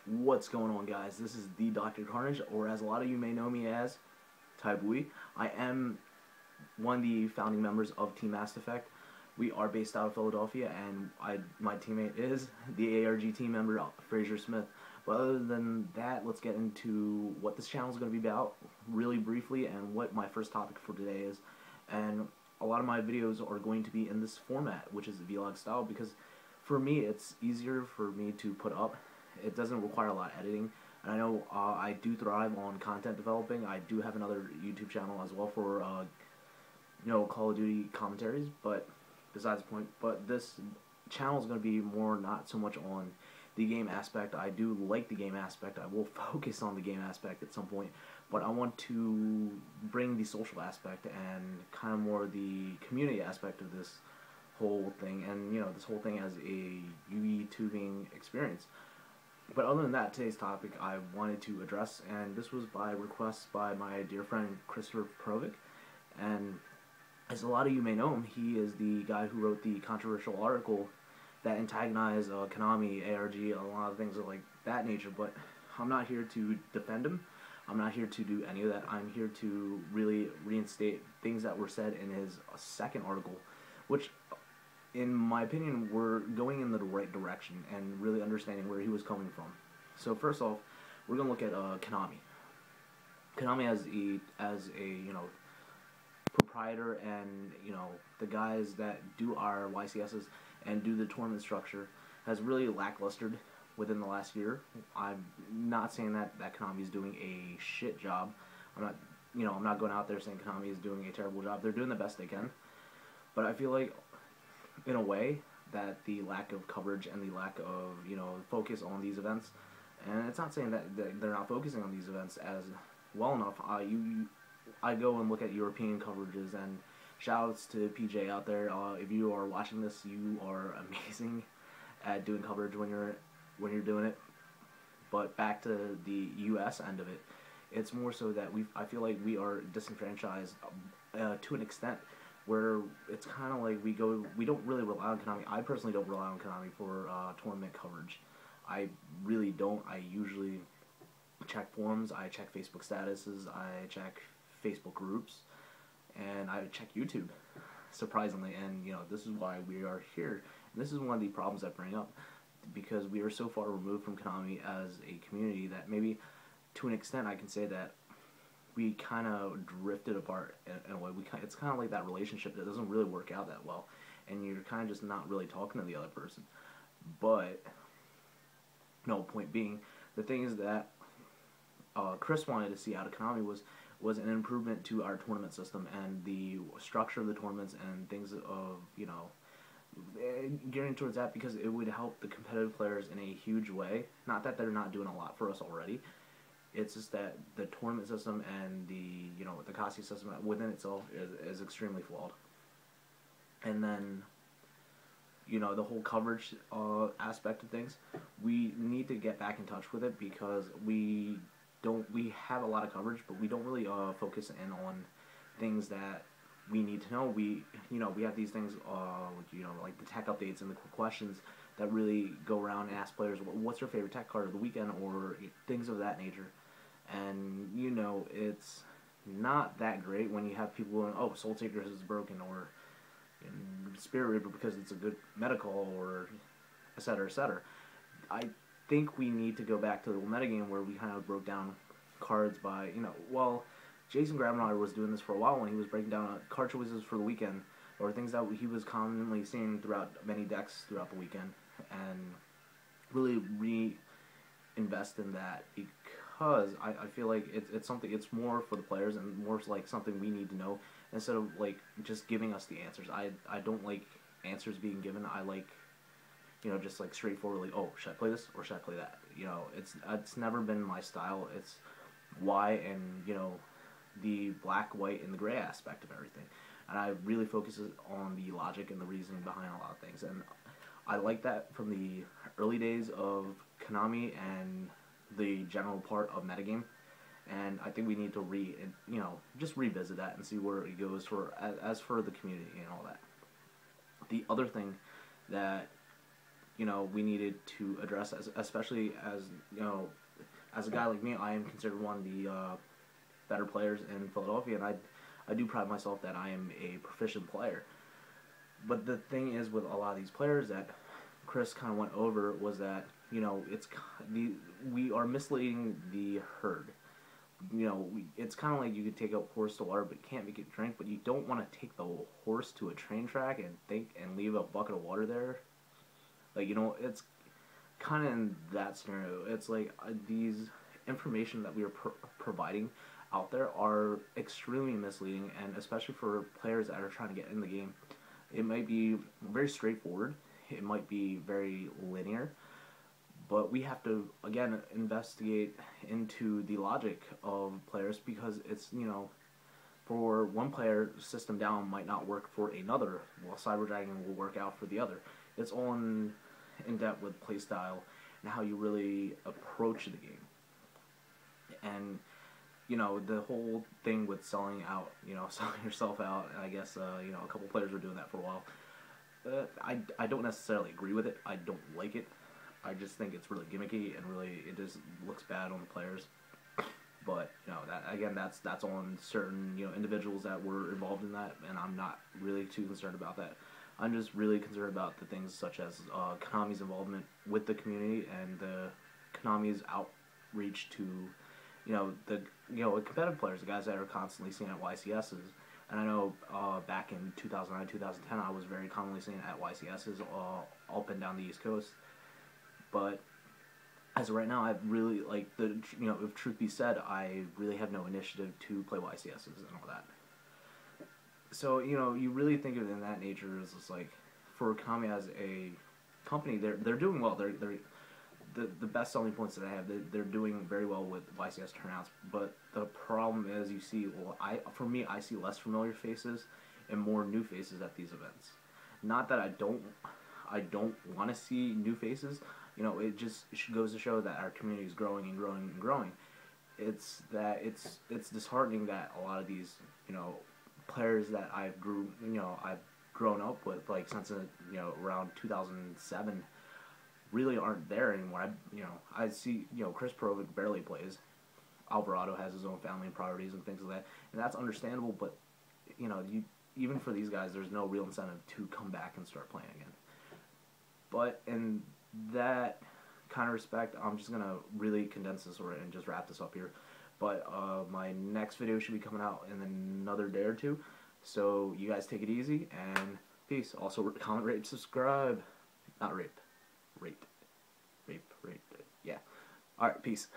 What's going on, guys? This is the Dr. Carnage, or as a lot of you may know me as, Taibui. I am one of the founding members of Team Mass Effect. We are based out of Philadelphia, and my teammate is the ARG team member, Fraser Smith. But other than that, let's get into what this channel is going to be about, really briefly, and what my first topic for today is. And a lot of my videos are going to be in this format, which is the vlog style, because for me, it's easier for me to put up. It doesn't require a lot of editing, and I know I do thrive on content developing. I do have another YouTube channel as well for Call of Duty commentaries, but besides the point. But this channel is going to be more not so much on the game aspect. I do like the game aspect. I will focus on the game aspect at some point, but I want to bring the social aspect and kind of more the community aspect of this whole thing, and this whole thing as a YouTubing experience. But other than that, today's topic I wanted to address, and this was by request by my dear friend Christopher Perovic. And as a lot of you may know him, he is the guy who wrote the controversial article that antagonized Konami, ARG, a lot of things of like that nature. But I'm not here to defend him. I'm not here to do any of that. I'm here to really reinstate things that were said in his second article, which, in my opinion, we're going in the right direction and really understanding where he was coming from. So first off, we're gonna look at Konami. Konami as a proprietor, and the guys that do our YCSs and do the tournament structure has really lacklustered within the last year. I'm not saying that Konami is doing a shit job. I'm not going out there saying Konami is doing a terrible job. They're doing the best they can, but I feel like, in a way, that the lack of coverage and the lack of focus on these events, and it's not saying that they're not focusing on these events as well enough. I go and look at European coverages, and shoutouts to PJ out there. If you are watching this, you are amazing at doing coverage when you're doing it. But back to the U.S. end of it, it's more so that I feel like we are disenfranchised to an extent, where it's kind of like we don't really rely on Konami. I personally don't rely on Konami for tournament coverage. I really don't. I usually check forums, I check Facebook statuses, I check Facebook groups, and I check YouTube, surprisingly. And this is why we are here. And this is one of the problems I bring up, because we are so far removed from Konami as a community that maybe, to an extent, I can say that we kind of drifted apart in a way. It's kind of like that relationship that doesn't really work out that well, and you're kind of just not really talking to the other person. But point being, the thing is that Chris wanted to see out of Konami was an improvement to our tournament system and the structure of the tournaments and things of gearing towards that, because it would help the competitive players in a huge way. Not that they're not doing a lot for us already. It's just that the tournament system and the Kasi system within itself is extremely flawed. And then the whole coverage aspect of things, we need to get back in touch with it, because we have a lot of coverage, but we don't really focus in on things that we need to know. We have these things like the tech updates and the quick questions that really go around and ask players, what's your favorite tech card of the weekend, or things of that nature. And it's not that great when you have people going, oh, Soul Taker is broken, or Spirit Reaper because it's a good medical, or etc., etc. I think we need to go back to the metagame where we kind of broke down cards by, Jason Grabnar was doing this for a while when he was breaking down card choices for the weekend, or things that he was commonly seeing throughout many decks throughout the weekend, and really reinvest in that, because I feel like it's more for the players and more like something we need to know, instead of like just giving us the answers. I don't like answers being given. I like just like straightforwardly, oh, should I play this or should I play that? It's never been my style. It's why, and the black, white, and the gray aspect of everything. And I really focus on the logic and the reasoning behind a lot of things. And I like that from the early days of Konami and the general part of metagame. And I think we need to just revisit that and see where it goes as for the community and all that. The other thing that we needed to address, especially as, as a guy like me. I am considered one of the better players in Philadelphia, and I do pride myself that I am a proficient player. But the thing is with a lot of these players that Chris kind of went over was that, we are misleading the herd. It's kind of like you could take a horse to water but can't make it drink, but you don't want to take the horse to a train track and leave a bucket of water there. It's kind of in that scenario. It's like these information that we are providing out there are extremely misleading, and especially for players that are trying to get in the game. It might be very straightforward, it might be very linear, but we have to, again, investigate into the logic of players, because it's, for one player, system down might not work for another, while Cyber Dragon will work out for the other. It's all in depth with playstyle and how you really approach the game. And the whole thing with selling out, selling yourself out, I guess, a couple players were doing that for a while. I don't necessarily agree with it. I don't like it. I just think it's really gimmicky, and really it just looks bad on the players. But, that's on certain, individuals that were involved in that, and I'm not really too concerned about that. I'm just really concerned about the things such as Konami's involvement with the community, and Konami's outreach to the competitive players, the guys that are constantly seen at YCSs. And I know back in 2009, 2010, I was very commonly seen at YCSs up and down the East Coast. But as of right now, I've really, if truth be said, I really have no initiative to play YCSs and all that. So, you really think of it in that nature as just like, for Konami as a company, they're doing well. They're the best selling points that I have, they're doing very well with YCS turnouts. But the problem is, you see, for me, I see less familiar faces and more new faces at these events. Not that I don't want to see new faces. It just goes to show that our community is growing and growing and growing. It's disheartening that a lot of these, players that I've grown up with, since around 2007, really aren't there anymore. I see, Chris Perovic barely plays. Alvarado has his own family and priorities and things like that, and that's understandable. But even for these guys, there's no real incentive to come back and start playing again. But in that kind of respect, I'm just gonna really condense this and just wrap this up here. But my next video should be coming out in another day or two. So you guys take it easy, and peace. Also, comment, rate, subscribe. Not rape. Rate. Yeah. Alright, peace.